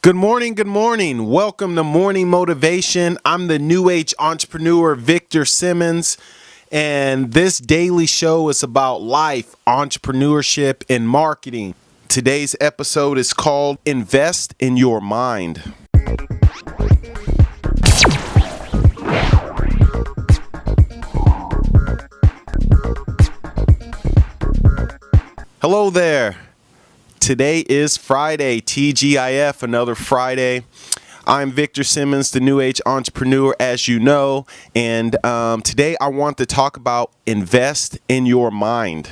Good morning, good morning. Welcome to Morning Motivation. I'm the New Age entrepreneur, Victor Simmons, and this daily show is about life, entrepreneurship, and marketing. Today's episode is called Invest in Your Mind. Hello there. Today is Friday, TGIF, another Friday. I'm Victor Simmons, the New Age entrepreneur, as you know, and today I want to talk about invest in your mind.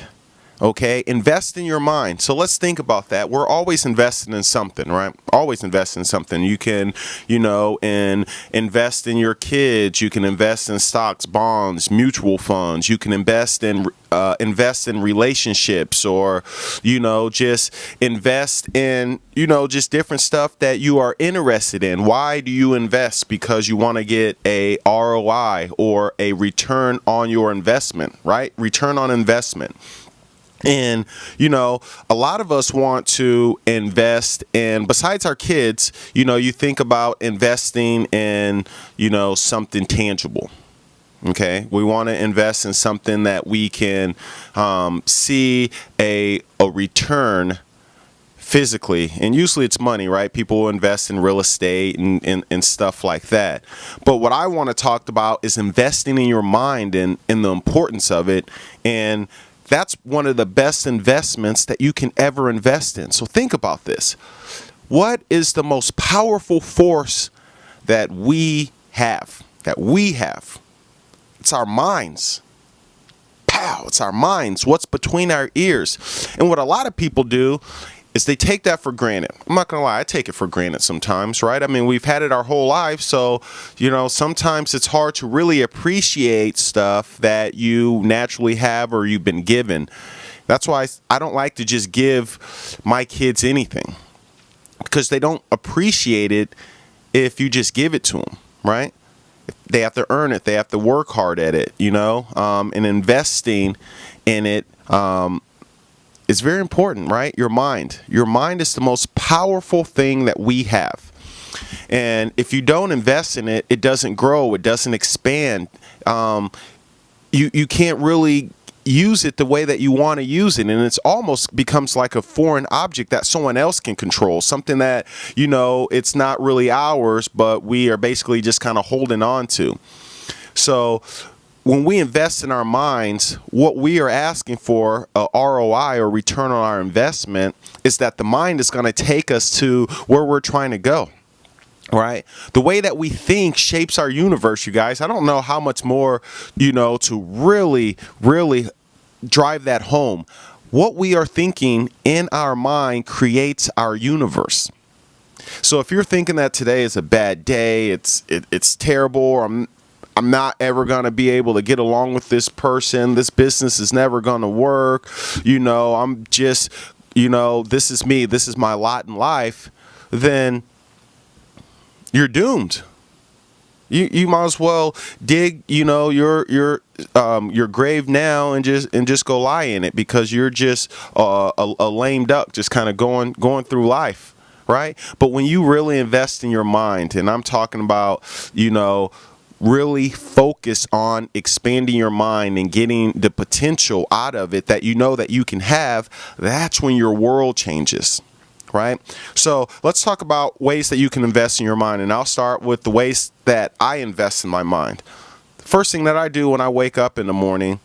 Okay, invest in your mind. So let's think about that. We're always investing in something, right? Always invest in something. You can, invest in your kids. You can invest in stocks, bonds, mutual funds. You can invest in relationships, or just invest in just different stuff that you are interested in. Why do you invest? Because you want to get a ROI, or a return on your investment, right? Return on investment. And, a lot of us want to invest in, besides our kids, you think about investing in, something tangible. Okay. We want to invest in something that we can see a return physically. And usually it's money, right? People invest in real estate and stuff like that. But what I want to talk about is investing in your mind and the importance of it. And that's one of the best investments that you can ever invest in. So think about this. What is the most powerful force that we have? It's our minds. Pow! It's our minds. What's between our ears? And what a lot of people do is they take that for granted. I'm not going to lie, I take it for granted sometimes, right? I mean, we've had it our whole life, so, sometimes it's hard to really appreciate stuff that you naturally have or you've been given. That's why I don't like to just give my kids anything, because they don't appreciate it if you just give it to them, right? They have to earn it. They have to work hard at it, and investing in it, it's very important, right? Your mind. Your mind is the most powerful thing that we have. And if you don't invest in it, it doesn't grow. It doesn't expand. You can't really use it the way that you want to use it. And it's almost becomes like a foreign object that someone else can control. Something that, it's not really ours, but we are basically just kind of holding on to. So when we invest in our minds, what we are asking for, a ROI, or return on our investment, is that the mind is going to take us to where we're trying to go, right? The way that we think shapes our universe, you guys. I don't know how much more, to really, really drive that home. What we are thinking in our mind creates our universe. So if you're thinking that today is a bad day, it's terrible, or I'm not ever going to be able to get along with this person, this business is never going to work, I'm just, this is me, this is my lot in life, then you're doomed. You might as well dig, your grave now and just go lie in it, because you're just a lame duck, just kind of going through life, right? But when you really invest in your mind, and I'm talking about, really focus on expanding your mind and getting the potential out of it that that you can have, that's when your world changes, right? So let's talk about ways that you can invest in your mind, and I'll start with the ways that I invest in my mind. The first thing that I do when I wake up in the morning,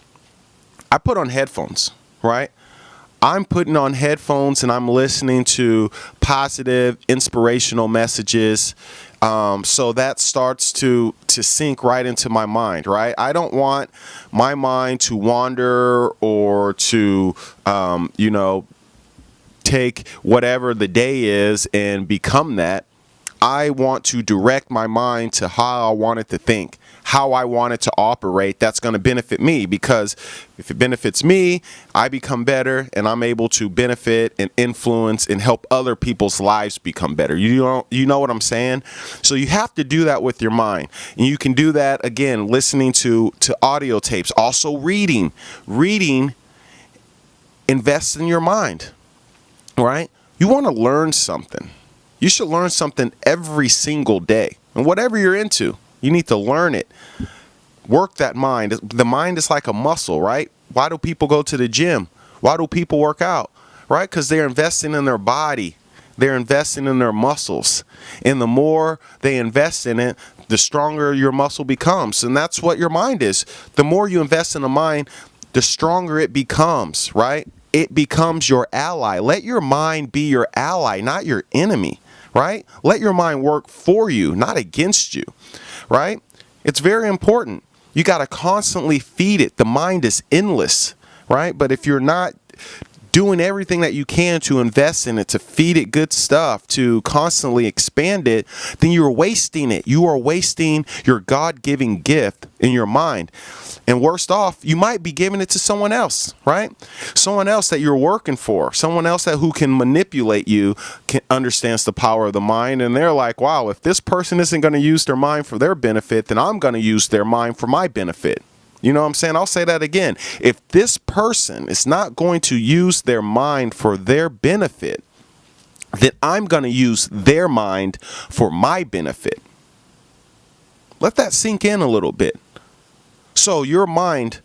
I put on headphones, right? I'm putting on headphones and I'm listening to positive, inspirational messages. So that starts to sink right into my mind, right? I don't want my mind to wander, or to, take whatever the day is and become that. I want to direct my mind to how I want it to think, how I want it to operate. That's going to benefit me, because if it benefits me, I become better, and I'm able to benefit and influence and help other people's lives become better. You know what I'm saying? So you have to do that with your mind. And you can do that, again, listening to audio tapes, also reading. Invest in your mind, right? You want to learn something. You should learn something every single day. And whatever you're into, you need to learn it. Work that mind. The mind is like a muscle, right? Why do people go to the gym? Why do people work out? Right? Because they're investing in their body. They're investing in their muscles. And the more they invest in it, the stronger your muscle becomes. And that's what your mind is. The more you invest in the mind, the stronger it becomes, right? It becomes your ally. Let your mind be your ally, not your enemy, right? Let your mind work for you, not against you, right? It's very important. You got to constantly feed it. The mind is endless, right? But if you're not doing everything that you can to invest in it, to feed it good stuff, to constantly expand it, then you're wasting it. You are wasting your God-given gift in your mind. And worst off, you might be giving it to someone else, right? Someone else that you're working for, someone else who can manipulate you, understands the power of the mind. And they're like, wow, if this person isn't going to use their mind for their benefit, then I'm going to use their mind for my benefit. You know what I'm saying? I'll say that again. If this person is not going to use their mind for their benefit, then I'm going to use their mind for my benefit. Let that sink in a little bit. So your mind,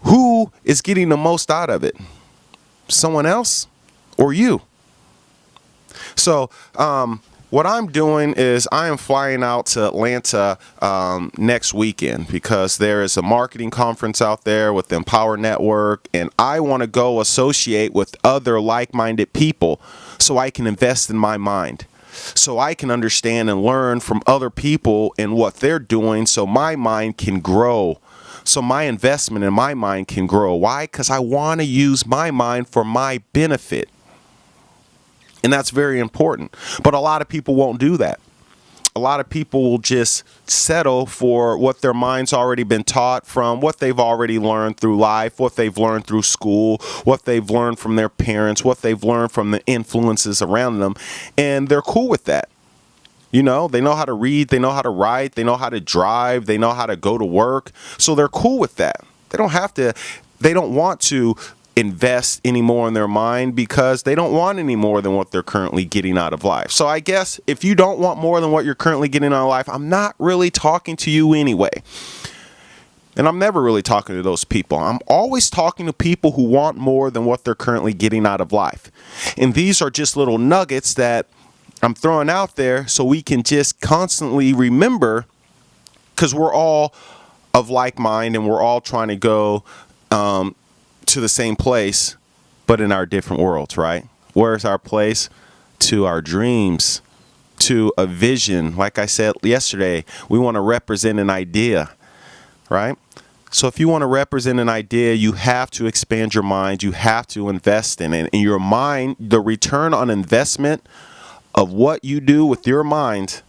who is getting the most out of it? Someone else or you? So, what I'm doing is I am flying out to Atlanta next weekend because there is a marketing conference out there with the Empower Network, and I want to go associate with other like-minded people so I can invest in my mind, so I can understand and learn from other people and what they're doing so my mind can grow, so my investment in my mind can grow. Why? Because I want to use my mind for my benefit. And that's very important. But a lot of people won't do that. A lot of people will just settle for what their mind's already been taught from, what they've already learned through life, what they've learned through school, what they've learned from their parents, what they've learned from the influences around them. And they're cool with that. You know, they know how to read, they know how to write, they know how to drive, they know how to go to work. So they're cool with that. They don't want to invest any more in their mind because they don't want any more than what they're currently getting out of life. So I guess if you don't want more than what you're currently getting out of life, I'm not really talking to you anyway. And I'm never really talking to those people. I'm always talking to people who want more than what they're currently getting out of life. And these are just little nuggets that I'm throwing out there so we can just constantly remember, because we're all of like mind and we're all trying to go to the same place, but in our different worlds, right? Where's our place? To our dreams, to a vision. Like I said yesterday, we want to represent an idea, right? So if you want to represent an idea, you have to expand your mind. You have to invest in it. And your mind, the return on investment of what you do with your mind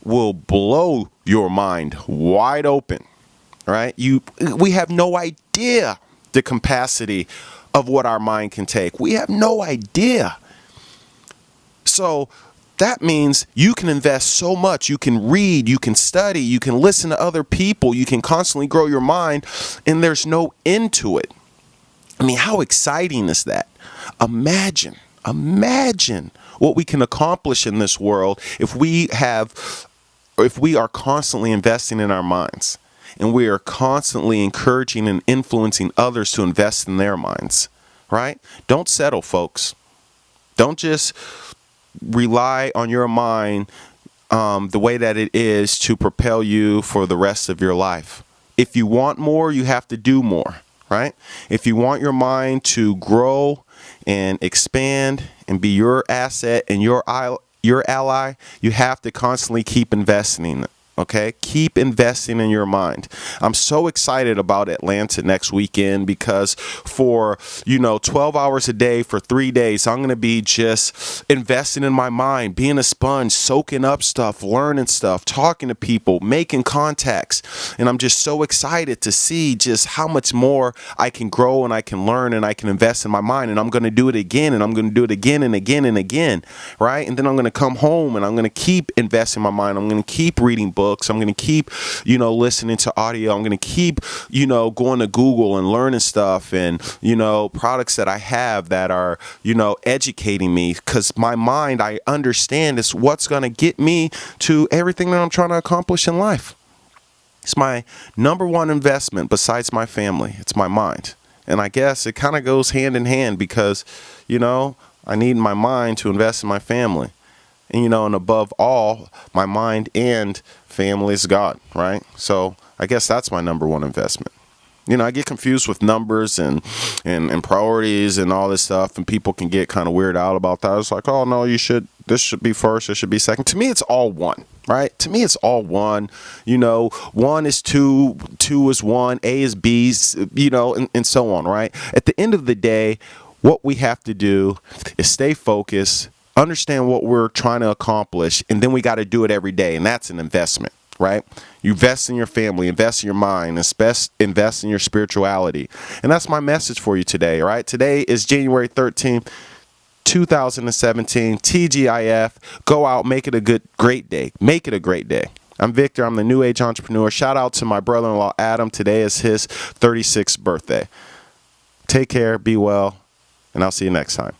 will blow your mind wide open, right? We have no idea the capacity of what our mind can take. We have no idea. So that means you can invest so much. You can read, you can study, you can listen to other people, you can constantly grow your mind, and there's no end to it. I mean, how exciting is that? Imagine what we can accomplish in this world if we are constantly investing in our minds. And we are constantly encouraging and influencing others to invest in their minds, right? Don't settle, folks. Don't just rely on your mind the way that it is to propel you for the rest of your life. If you want more, you have to do more, right? If you want your mind to grow and expand and be your asset and your ally, you have to constantly keep investing. Okay, keep investing in your mind. I'm so excited about Atlanta next weekend because for 12 hours a day for 3 days, I'm going to be just investing in my mind, being a sponge, soaking up stuff, learning stuff, talking to people, making contacts. And I'm just so excited to see just how much more I can grow and I can learn and I can invest in my mind. And I'm going to do it again, and I'm going to do it again and again and again, right? And then I'm going to come home and I'm going to keep investing in my mind. I'm going to keep reading books. books. I'm going to keep, listening to audio. I'm going to keep, going to Google and learning stuff and, products that I have that are, educating me, because my mind, I understand, is what's going to get me to everything that I'm trying to accomplish in life. It's my number one investment besides my family. It's my mind. And I guess it kind of goes hand in hand because, I need my mind to invest in my family. And, and above all, my mind and family is God, right? So I guess that's my number one investment. I get confused with numbers and priorities and all this stuff, and people can get kind of weirded out about that. It's like, oh, no, this should be first, this should be second. To me, it's all one, right? To me, it's all one. 1 is 2, 2 is 1, A is B, and so on, right? At the end of the day, what we have to do is stay focused, understand what we're trying to accomplish, and then we got to do it every day, and that's an investment. Right? You invest in your family, invest in your mind, invest in your spirituality. And that's my message for you today, right? Today is January 13th, 2017, TGIF. Go out, make it a great day. Make it a great day. I'm Victor. I'm the New Age Entrepreneur. Shout out to my brother-in-law, Adam. Today is his 36th birthday. Take care, be well, and I'll see you next time.